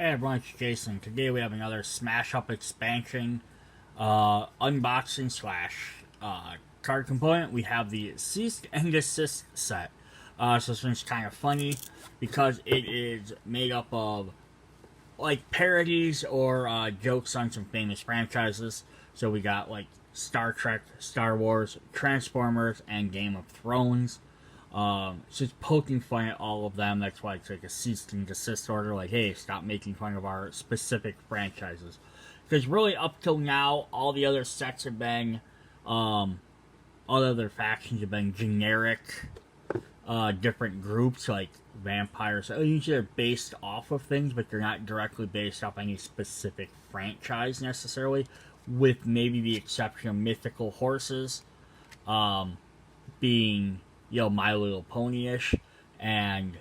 Hey everyone, it's Jason. Today we have another Smash Up expansion unboxing slash card component. We have the Cease and Desist set. So this one's kind of funny because it is made up of like parodies or jokes on some famous franchises. So we got like Star Trek, Star Wars, Transformers, and Game of Thrones. It's just poking fun at all of them. That's why it's like a cease and desist order. Like, hey, stop making fun of our specific franchises. Because really, up till now, all the other sets have been, all the other factions have been generic, different groups like vampires. So usually they're based off of things, but they're not directly based off any specific franchise necessarily, with maybe the exception of mythical horses, being, My Little Pony-ish, and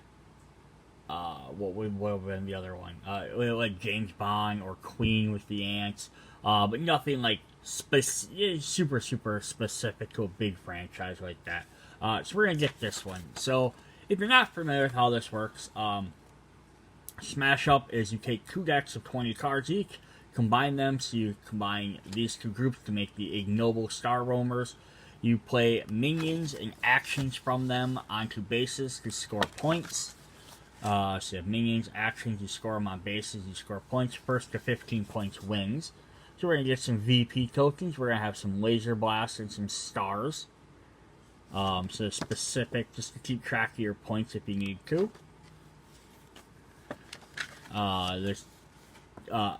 what would have been the other one? Like James Bond or Queen with the ants, but nothing like super specific to a big franchise like that. So we're gonna get this one. So if you're not familiar with how this works, Smash Up is you take 2 decks of 20 cards each, combine them, so you combine these 2 groups to make the ignoble Star Roamers. You play minions and actions from them onto bases to score points. So you have minions, actions, you score them on bases, you score points. First to 15 points wins. So we're going to get some VP tokens. We're going to have some laser blasts and some stars. So specific, just to keep track of your points if you need to. There's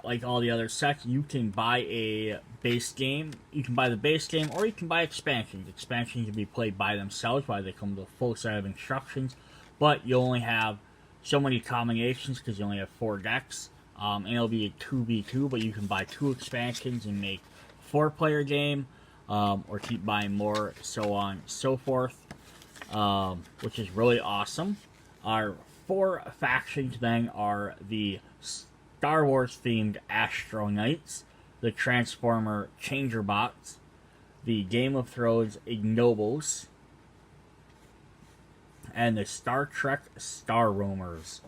like all the other sets, you can buy a base game. You can buy the base game, or you can buy expansions. Expansions can be played by themselves, while they come with a full set of instructions. But you only have so many combinations because you only have 4 decks. And it'll be a 2v2, but you can buy 2 expansions and make a 4-player game, or keep buying more, so on and so forth, which is really awesome. Our 4 factions then are the Star Wars themed Astro Knights, the Transformer Changer Bots, the Game of Thrones Ignobles, and the Star Trek Star Roamers.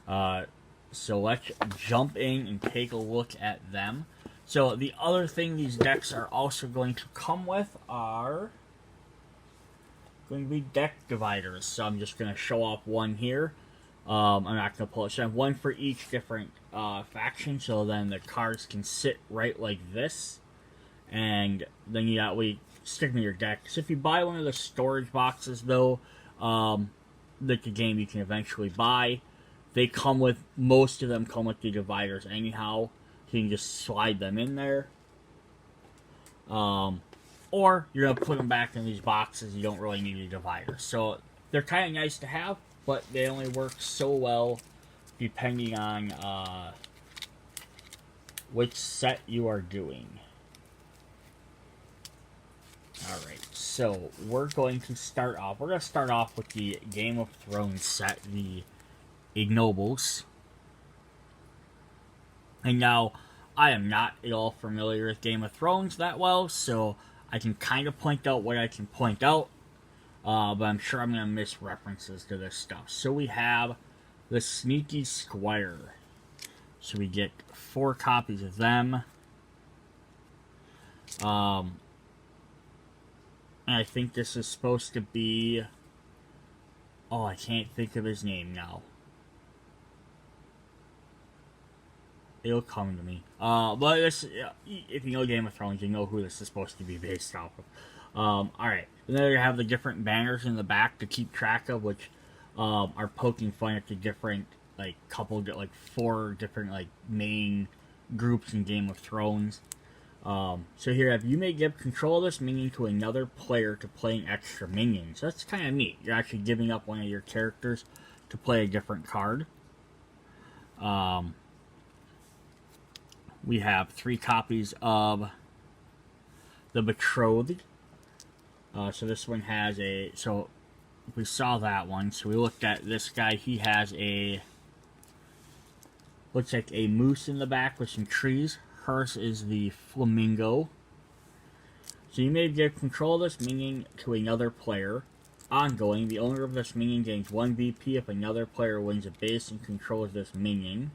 So let's jump in and take a look at them. So the other thing these decks are also going to come with are going to be deck dividers. So I'm just going to show off one here. I'm not going to pull it. So I have one for each different faction, so then the cards can sit right like this. And then you got, stick them in your deck. So if you buy one of the storage boxes, though, like the game you can eventually buy, they come with, most of them come with the dividers anyhow. So you can just slide them in there. Or you're going to put them back in these boxes. You don't really need a divider. So they're kind of nice to have, but they only work so well depending on which set you are doing. Alright, so we're going to start off. We're going to start off with the Game of Thrones set, the Ignobles. And now, I am not at all familiar with Game of Thrones that well, so I can kind of point out what I can point out. But I'm sure I'm going to miss references to this stuff. So we have the Sneaky Squire. So we get 4 copies of them. And I think this is supposed to be... Oh, I can't think of his name now. It'll come to me. But this, if you know Game of Thrones, you know who this is supposed to be based off of. Alright. And then you have the different banners in the back to keep track of, which are poking fun at the different, like, 4 different, like, main groups in Game of Thrones. So here, you may give control of this minion to another player to play an extra minion. So that's kind of neat. You're actually giving up one of your characters to play a different card. We have 3 copies of the Betrothed. So this one has a... So we saw that one. So we looked at this guy. He has a... Looks like a moose in the back with some trees. Hers is the Flamingo. So you may give control of this minion to another player. Ongoing, the owner of this minion gains 1 VP if another player wins a base and controls this minion.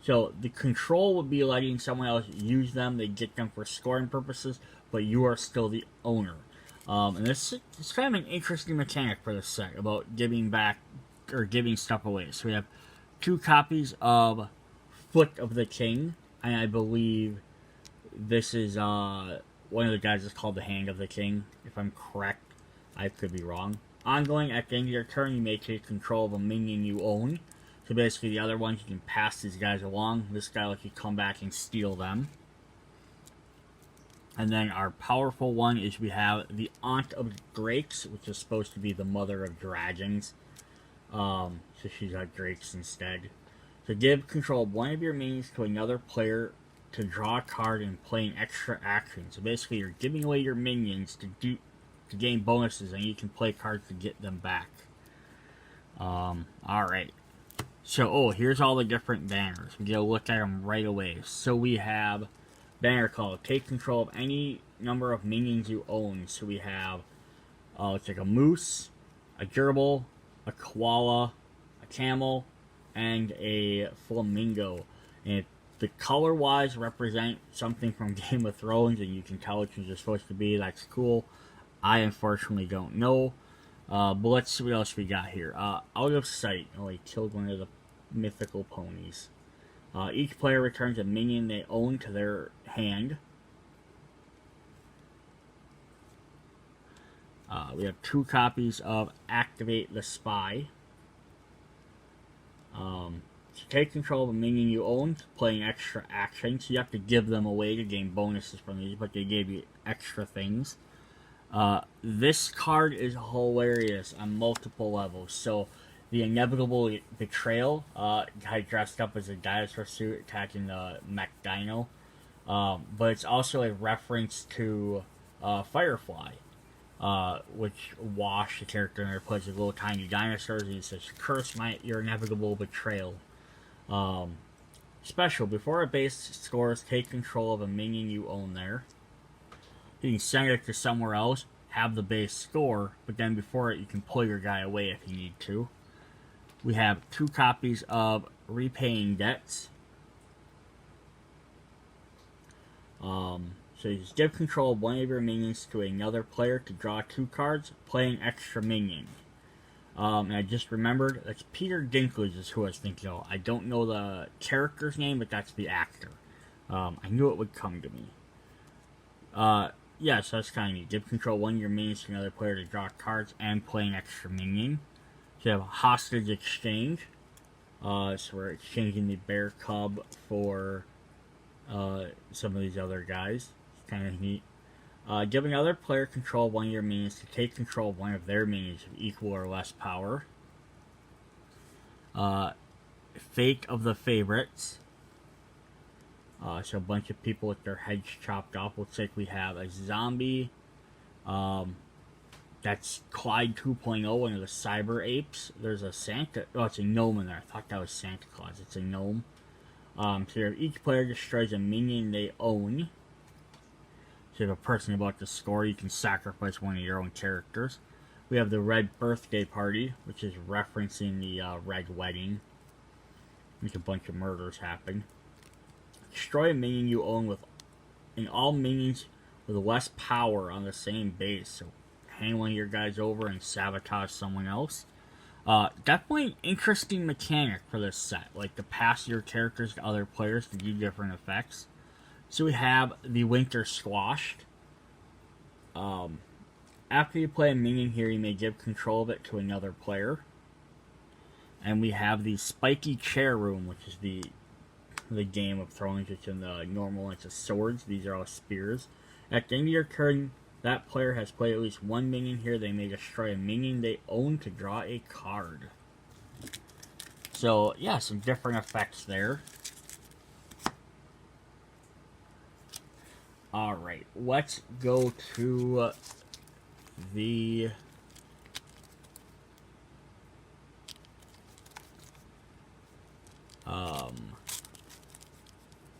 So the control would be letting someone else use them. They get them for scoring purposes, but you are still the owner. And this is kind of an interesting mechanic for this set about giving back or giving stuff away. So we have 2 copies of Foot of the King, and I believe this is one of the guys is called the Hand of the King, if I'm correct. I could be wrong. Ongoing, at the end of your turn, you may take control of a minion you own. So basically, the other ones, you can pass these guys along. This guy lets you come back and steal them. And then our powerful one is we have the Aunt of Drakes, which is supposed to be the mother of dragons. So she's got drakes instead. So give control of one of your minions to another player to draw a card and play an extra action. So basically, you're giving away your minions to gain bonuses, and you can play cards to get them back. Alright. So, here's all the different banners. We get a look at them right away. So we have banner called take control of any number of minions you own. So we have, it's like a moose, a gerbil, a koala, a camel, and a flamingo. And the color-wise represent something from Game of Thrones, and you can tell which ones are supposed to be. That's cool. I unfortunately don't know. But let's see what else we got here. Out of sight. Oh, he killed one of the mythical ponies. Each player returns a minion they own to their hand. We have 2 copies of Activate the Spy. To take control of a minion you own, playing extra actions. You have to give them away to gain bonuses from these, but they gave you extra things. This card is hilarious on multiple levels. So, the Inevitable Betrayal, guy dressed up as a dinosaur suit attacking the mech dino. But it's also a reference to Firefly, which Wash, the character in there, plays with little tiny dinosaurs, and he says, curse your inevitable betrayal. Special, before a base scores, take control of a minion you own there. You can send it to somewhere else, have the base score, but then before it, you can pull your guy away if you need to. We have 2 copies of Repaying Debts. So you just give control of one of your minions to another player to draw 2 cards, play an extra minion. And I just remembered, that's Peter Dinklage is who I was thinking of. I don't know the character's name, but that's the actor. I knew it would come to me. Yeah, so that's kind of neat. Give control of one of your minions to another player to draw cards and play an extra minion. So you have a Hostage Exchange. So we're exchanging the bear cub for some of these other guys. It's kind of neat. Give another player control of one of your minions to take control of one of their minions of equal or less power. Fate of the Favorites. So a bunch of people with their heads chopped off. Looks like we have a zombie. That's Clyde 2.0, one of the cyber apes. There's a Santa. Oh, it's a gnome in there. I thought that was Santa Claus. It's a gnome. So each player destroys a minion they own. So if a person about to score, you can sacrifice one of your own characters. We have the Red Birthday Party, which is referencing the Red Wedding. Make a bunch of murders happen. Destroy a minion you own in all minions with less power on the same base. So hang one of your guys over and sabotage someone else. Definitely an interesting mechanic for this set. Like to pass your characters to other players to do different effects. So we have the Winter Squashed. After you play a minion here, you may give control of it to another player. And we have the Spiky Chair Room, which is the Game of Thrones, which in the normal it's a swords. These are all spears. At the end of your turn, that player has played at least one minion here. They may destroy a minion they own to draw a card. So, yeah, some different effects there. Alright, let's go to the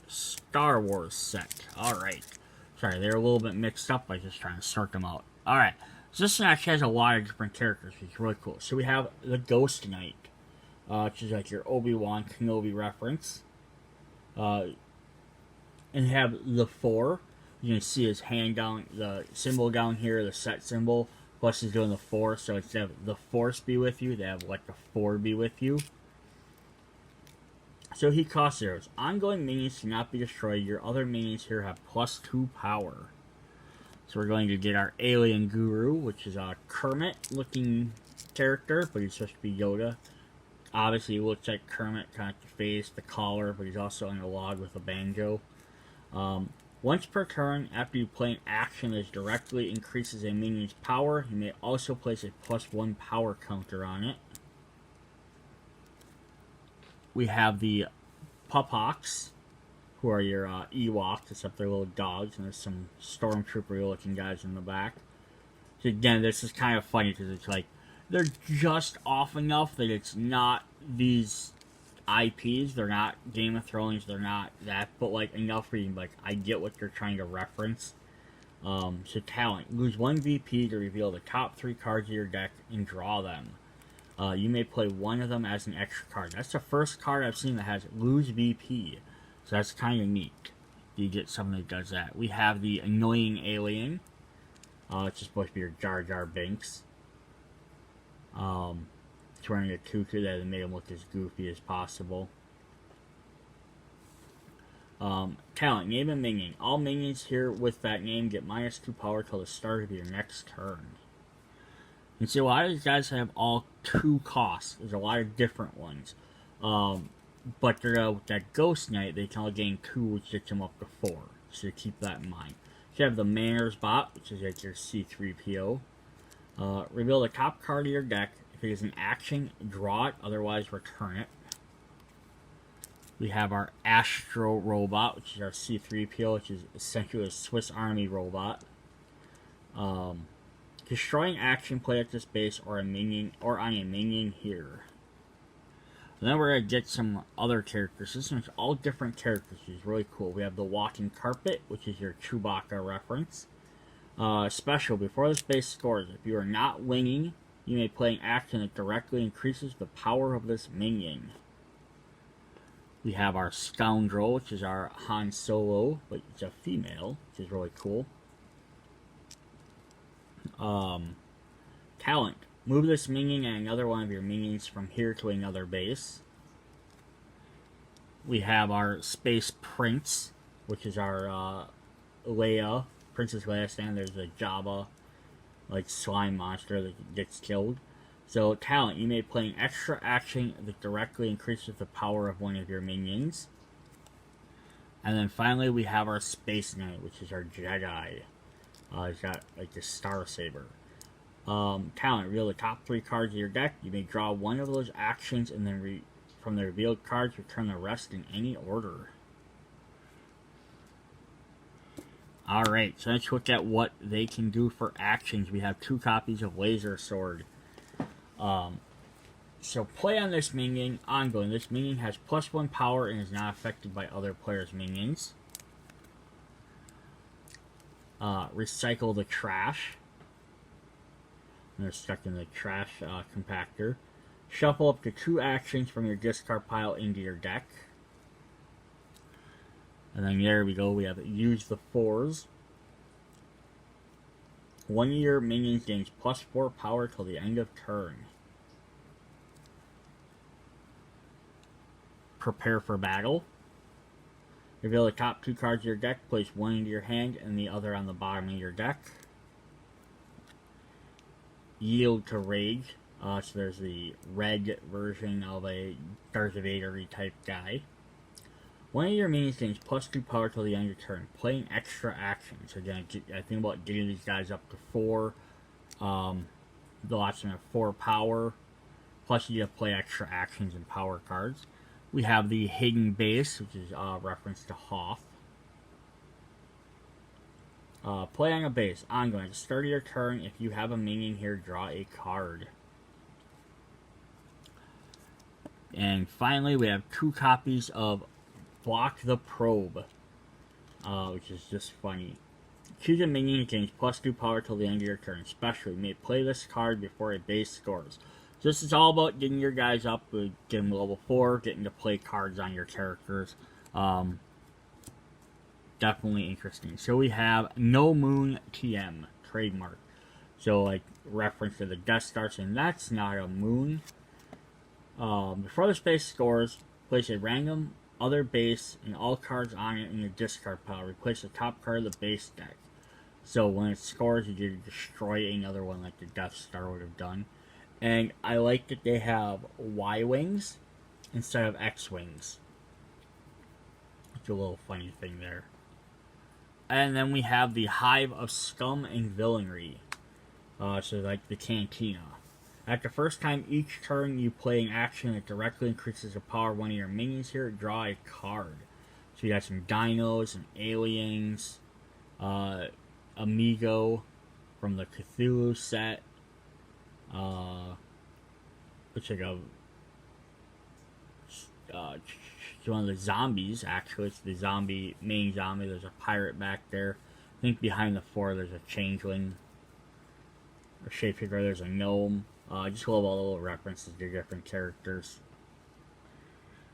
Star Wars set. Alright. Sorry, they're a little bit mixed up. I was just trying to sort them out. Alright. So this one actually has a lot of different characters, which is really cool. So we have the Ghost Knight, which is like your Obi-Wan Kenobi reference. Uh, and have the 4. You can see his hand down, the symbol down here, the set symbol. Plus he's doing the 4, so instead of the force be with you, they have like the 4 be with you. So he costs 0s. Ongoing minions cannot be destroyed. Your other minions here have +2 power. So we're going to get our alien guru, which is a Kermit looking character, but he's supposed to be Yoda. Obviously he looks like Kermit, kind of the face, the collar, but he's also on a log with a banjo. Once per turn, after you play an action that directly increases a minion's power, you may also place a +1 power counter on it. We have the Pupox, who are your Ewoks, except they're little dogs, and there's some stormtrooper-looking guys in the back. So again, this is kind of funny, because it's like, they're just off enough that it's not these IPs, they're not Game of Thrones, they're not that, but like enough where you can, like, I get what you're trying to reference. So talent, lose 1 VP to reveal the top 3 cards of your deck and draw them. You may play one of them as an extra card. That's the first card I've seen that has lose VP, so that's kind of neat. You get something that does that. We have the annoying alien, it's just supposed to be your Jar Jar Binks. It's wearing a tutu that made him look as goofy as possible. Talent, name a minion. All minions here with that name get -2 power till the start of your next turn. And see, a lot of these guys have all 2 costs. There's a lot of different ones. But they're, with that Ghost Knight, they can only gain 2, which gets them up to 4. So keep that in mind. You have the Manners Bot, which is like your C3PO. Reveal the top card of your deck. If it is an action, draw it, otherwise return it. We have our Astro Robot, which is our C3PO, which is essentially a Swiss Army robot. Destroying action, play at this base or a minion or on a minion here. And then we're gonna get some other characters. This one's all different characters, which is really cool. We have the Walking Carpet, which is your Chewbacca reference. Special, before this base scores, if you are not winning, you may play an action that directly increases the power of this minion. We have our Scoundrel, which is our Han Solo, but it's a female, which is really cool. Talent. Move this minion and another one of your minions from here to another base. We have our Space Prince, which is our Leia, Princess Leia stand. There's a Jabba, like, slime monster that gets killed. So, talent. You may play an extra action that directly increases the power of one of your minions. And then finally, we have our Space Knight, which is our Jedi. He's got, like, the Star Saber. Talent. Reveal the top 3 cards of your deck. You may draw one of those actions, and then from the revealed cards, return the rest in any order. Alright, so let's look at what they can do for actions. We have 2 copies of Laser Sword. So play on this minion, ongoing. This minion has +1 power and is not affected by other players' minions. Recycle the trash. And they're stuck in the trash compactor. Shuffle up to 2 actions from your discard pile into your deck. And then there we go, we have use the 4s. One of your minions gains +4 power till the end of turn. Prepare for battle. Reveal the top 2 cards of your deck, place one into your hand and the other on the bottom of your deck. Yield to Rage. So there's the red version of a Darth Vader-y type guy. One of your minions gains +2 power till the end of your turn. Play an extra action. So again, I think about getting these guys up to 4. They'll actually have 4 power. Plus you have to play extra actions and power cards. We have the Hidden Base, which is a reference to Hoth. Play on a base. Ongoing. At the start of your turn, if you have a minion here, draw a card. And finally, we have 2 copies of Block the Probe, which is just funny. Choose a minion that gains +2 power till the end of your turn. Special, you may play this card before a base scores. So this is all about getting your guys up, getting level 4, getting to play cards on your characters. Definitely interesting. So we have No Moon TM trademark. So like reference to the Death Star, and that's not a moon. Before the space scores, place a random other base and all cards on it in your discard pile. Replace the top card of the base deck. So when it scores, you get to destroy another one like the Death Star would have done. And I like that they have Y wings instead of X wings. It's a little funny thing there. And then we have the Hive of Scum and Villainy. So like the Cantina. At the first time each turn you play an action that directly increases the power of one of your minions here, draw a card. So you got some dinos and aliens, Amigo from the Cthulhu set, which like one of the zombies, actually. It's the main zombie. There's a pirate back there. I think behind the four there's a changeling. Or shapeshifter, there's a gnome. I just love all the little references to different characters.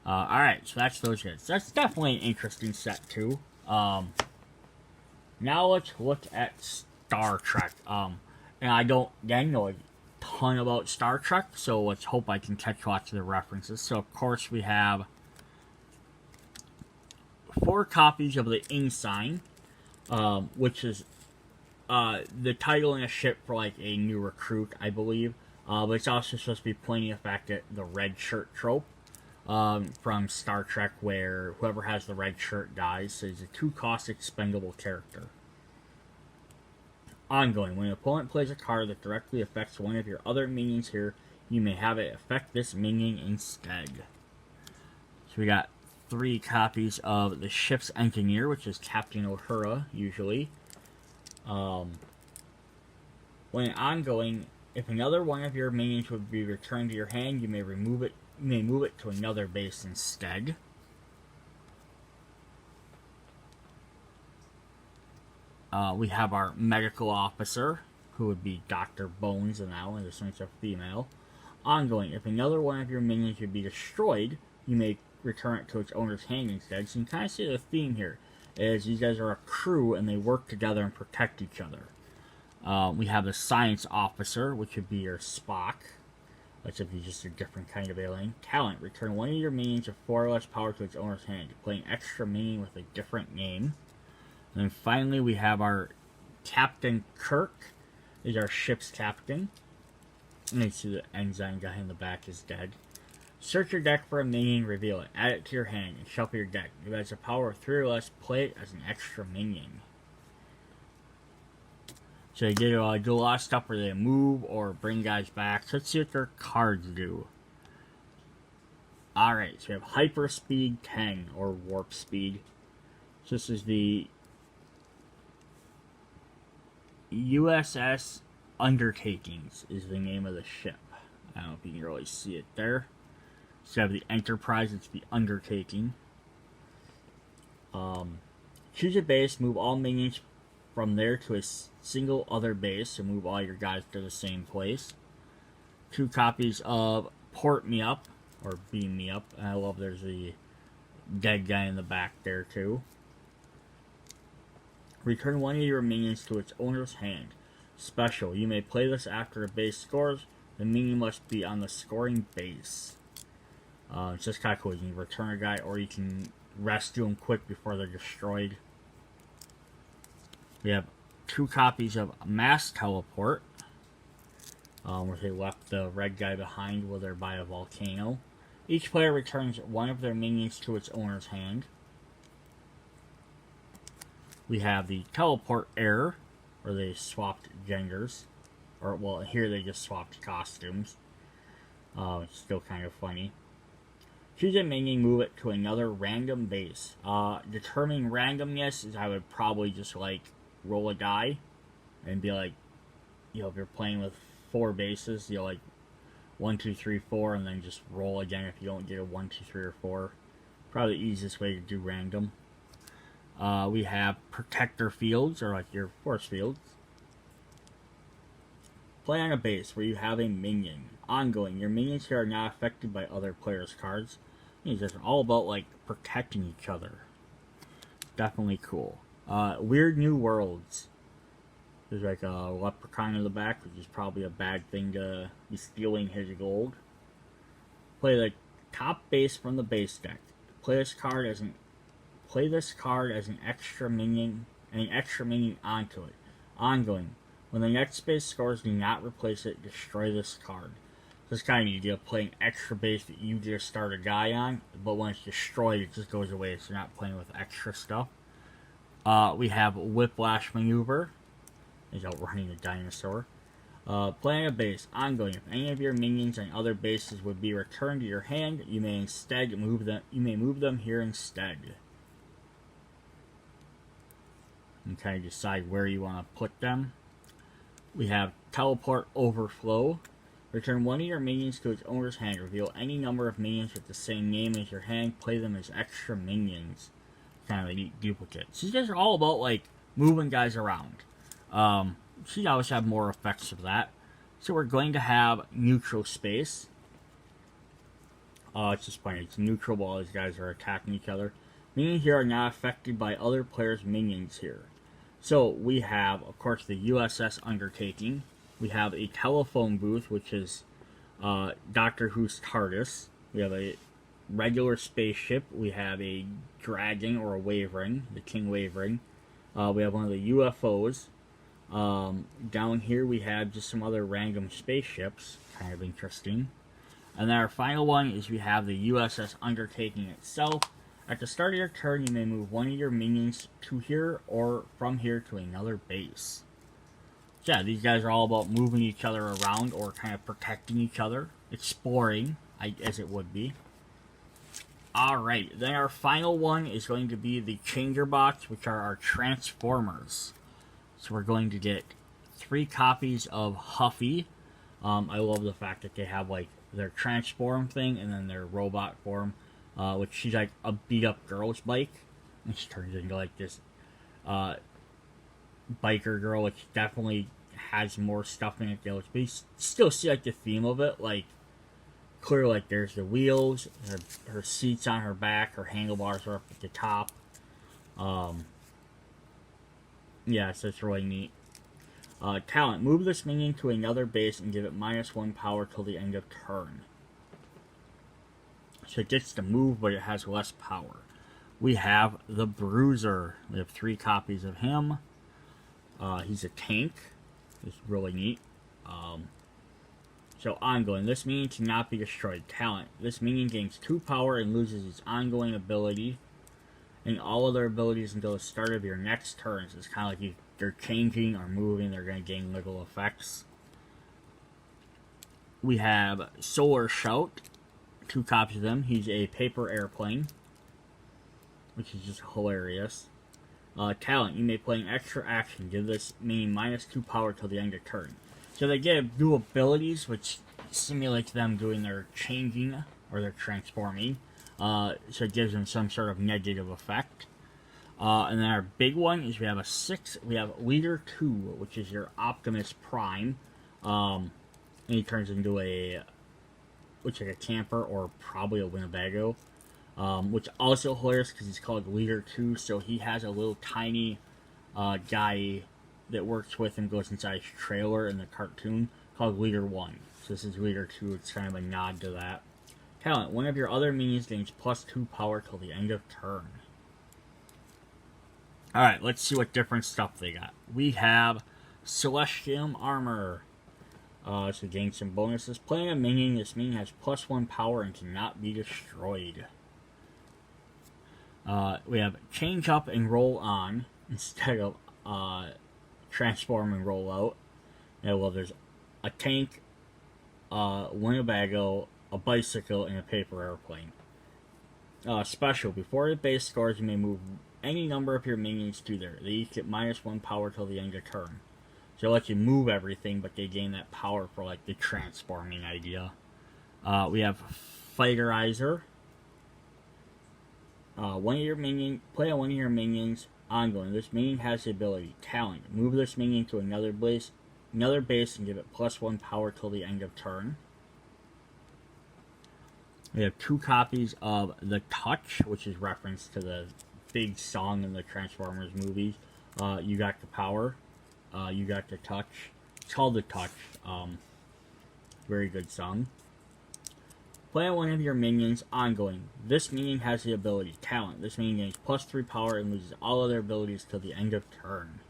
Alright, so that's those guys. That's definitely an interesting set, too. Now let's look at Star Trek. And I don't, again, know a ton about Star Trek, so let's hope I can catch lots of the references. So, of course, we have 4 copies of the Ensign, which is the title in a ship for like a new recruit, I believe. But it's also supposed to be pointing the fact that the red shirt trope from Star Trek, where whoever has the red shirt dies. So he's a 2-cost expendable character. Ongoing. When an opponent plays a card that directly affects one of your other minions here, you may have it affect this minion instead. So we got 3 copies of the ship's engineer, which is Captain Uhura, usually. When ongoing, if another one of your minions would be returned to your hand, you may remove it. You may move it to another base instead. We have our medical officer, who would be Dr. Bones now, and this one's a female. Ongoing, if another one of your minions would be destroyed, you may return it to its owner's hand instead. So you can kind of see the theme here, is these guys are a crew and they work together and protect each other. We have the science officer, which would be your Spock. Let's say he's just a different kind of alien. Talent, return one of your minions with 4 or less power to its owner's hand. Play an extra minion with a different name. And then finally we have our Captain Kirk, is our ship's captain. And you see the ensign guy in the back is dead. Search your deck for a minion, reveal it, add it to your hand, and shuffle your deck. If it has a power of 3 or less, play it as an extra minion. So they do a lot of stuff where they move or bring guys back. So let's see what their cards do. Alright, so we have Hyper Speed 10, or Warp Speed. So this is the Uss Undertakings is the name of the ship. I don't know if you can really see it there. So we have the Enterprise, it's the Undertaking. Choose a base, move all minions from there to a single other base, so move all your guys to the same place. 2 copies of Port Me Up, or Beam Me Up. And I love there's the dead guy in the back there too. Return one of your minions to its owner's hand. Special, you may play this after a base scores. The minion must be on the scoring base. It's just kind of cool. You can return a guy, or you can rescue them quick before they're destroyed. We have 2 copies of Mass Teleport, where they left the red guy behind while they're by a volcano. Each player returns one of their minions to its owner's hand. We have the Teleport Error, where they swapped genders. Or, well, here they just swapped costumes. It's still kind of funny. Choose a minion, move it to another random base. Determining randomness is I would probably just, like, roll a die and be like, you know, if you're playing with 4 bases, you know, like 1, 2, 3, 4, and then just roll again if you don't get a 1, 2, 3, or 4. Probably the easiest way to do random. We have Protector Fields, or like your Force Fields. Play on a base where you have a minion. Ongoing, your minions here are not affected by other players' cards. It's just all about like protecting each other. Definitely cool. Weird New Worlds. There's like a leprechaun in the back, which is probably a bad thing to be stealing his gold. Play the top base from the base deck. Play this card as an extra minion and an extra minion onto it. Ongoing. When the next base scores, do not replace it. Destroy this card. This kind of idea of playing extra base that you just start a guy on, but when it's destroyed, it just goes away, so you're not playing with extra stuff. We have Whiplash Maneuver. He's outrunning a dinosaur. Playing a base. Ongoing. If any of your minions on other bases would be returned to your hand, you may instead move them. You may move them here instead. And kind of decide where you want to put them. We have Teleport Overflow. Return one of your minions to its owner's hand. Reveal any number of minions with the same name as your hand. Play them as extra minions. Kind of a neat duplicate. So these guys are all about like moving guys around. So you always have more effects of that. So we're going to have neutral space. It's just funny. It's neutral while these guys are attacking each other. Minions here are not affected by other players' minions here. So we have, of course, the Uss Undertaking. We have a telephone booth, which is Doctor Who's TARDIS. We have a regular spaceship. We have a dragon or a wavering, the King Wavering. We have one of the UFOs. Down here we have just some other random spaceships. Kind of interesting. And then our final one is we have the USS Undertaking itself. At the start of your turn, you may move one of your minions to here or from here to another base. So yeah, these guys are all about moving each other around or kind of protecting each other. Exploring, as it would be. Alright, then our final one is going to be the Changer Box, which are our Transformers. So we're going to get 3 copies of Huffy. I love the fact that they have like their transform thing and then their robot form, which she's like a beat up girl's bike, and she turns into like this biker girl, which definitely has more stuff in it. But you still see like the theme of it, like clear, like there's the wheels, her seats on her back, her handlebars are up at the top. Yeah, so it's really neat. Talent. Move this minion to another base and give it -1 power till the end of turn. So it gets to move, but it has less power. We have the Bruiser. We have 3 copies of him. He's a tank. It's really neat. So ongoing. This minion cannot be destroyed. Talent. This minion gains 2 power and loses its ongoing ability and all other abilities until the start of your next turn. So it's kind of like they're changing or moving, they're going to gain little effects. We have Solar Shout, 2 copies of them. He's a paper airplane, which is just hilarious. Talent, you may play an extra action. Give this minion -2 power till the end of turn. So they get new abilities, which simulates them doing their changing or their transforming. So it gives them some sort of negative effect. And then our big one is we have Leader 2, which is your Optimus Prime. And he turns into looks like a camper or probably a Winnebago. Which also hilarious because he's called Leader 2, so he has a little tiny guy that works with him, goes inside his trailer in the cartoon, called Leader 1. So this is Leader 2, it's kind of a nod to that. Talent, one of your other minions gains +2 power till the end of turn. Alright, let's see what different stuff they got. We have Celestium Armor. So gain some bonuses. Playing a minion, this minion has +1 power and cannot be destroyed. We have Change Up and Roll On instead of Transform and Roll Out. Yeah, well, there's a tank, Winnebago, a bicycle, and a paper airplane. Special. Before the base scores, you may move any number of your minions to there. They each get -1 power till the end of turn. So it lets you move everything, but they gain that power for like the transforming idea. We have Fighterizer. Play on one of your minions ongoing. This minion has the ability Talent. Move this minion to another base and give it +1 power till the end of turn. We have 2 copies of The Touch, which is reference to the big song in the Transformers movies. You Got the Power. You Got the Touch. It's called The Touch. Very good song. Play on one of your minions ongoing. This minion has the ability Talent. This minion gains +3 power and loses all other abilities till the end of turn.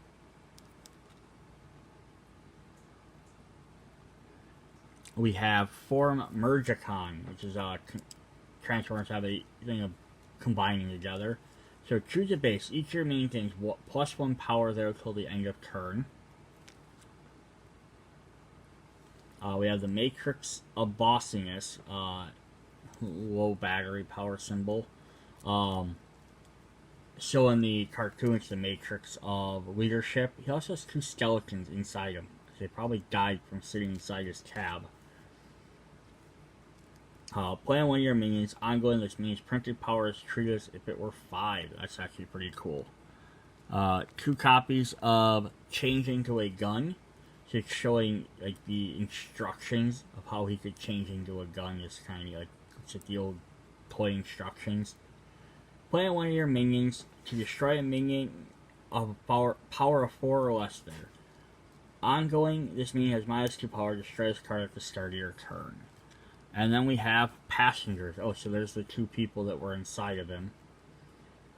We have Form Mergicon, which is Transformers have a thing of combining together. So choose a base. Each of your minions gains +1 power there till the end of turn. We have the Matrix of Bossiness, low battery power symbol. So in the cartoon, it's the Matrix of Leadership. He also has 2 skeletons inside him. They probably died from sitting inside his cab. Play on one of your minions. Ongoing, this minion's printed power is treated as if it were 5. That's actually pretty cool. 2 copies of Change into a Gun. So it's showing like the instructions of how he could change into a gun. It's kind of like it's like the old toy instructions. Play on one of your minions to destroy a minion of power of 4 or less there. Ongoing, this minion has -2 power. Destroy this card at the start of your turn. And then we have Passengers. Oh, so there's the 2 people that were inside of him.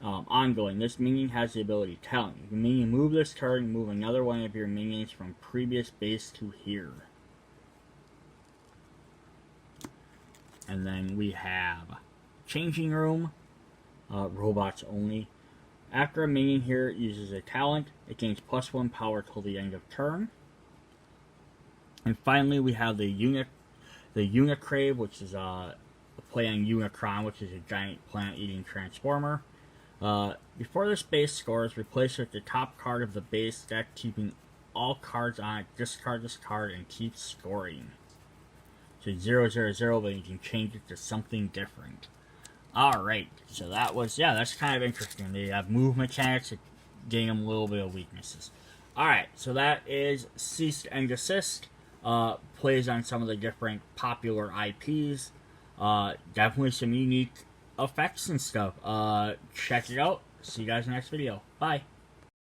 Ongoing, this minion has the ability Talent. You can minion move this card and move another one of your minions from previous base to here. And then we have Changing Room. Robots only. After a minion here uses a talent, it gains +1 power till the end of turn. And finally, we have the Unicrave, which is a play on Unicron, which is a giant plant-eating transformer. Before this base scores, replace it with the top card of the base deck, keeping all cards on it. Discard this card and keep scoring. So 0/0/0, but you can change it to something different. Alright, so that's kind of interesting. They have move mechanics that gain them a little bit of weaknesses. Alright, so that is Cease and Desist. Plays on some of the different popular IPs. Definitely some unique effects and stuff. Check it out. See you guys in the next video. Bye.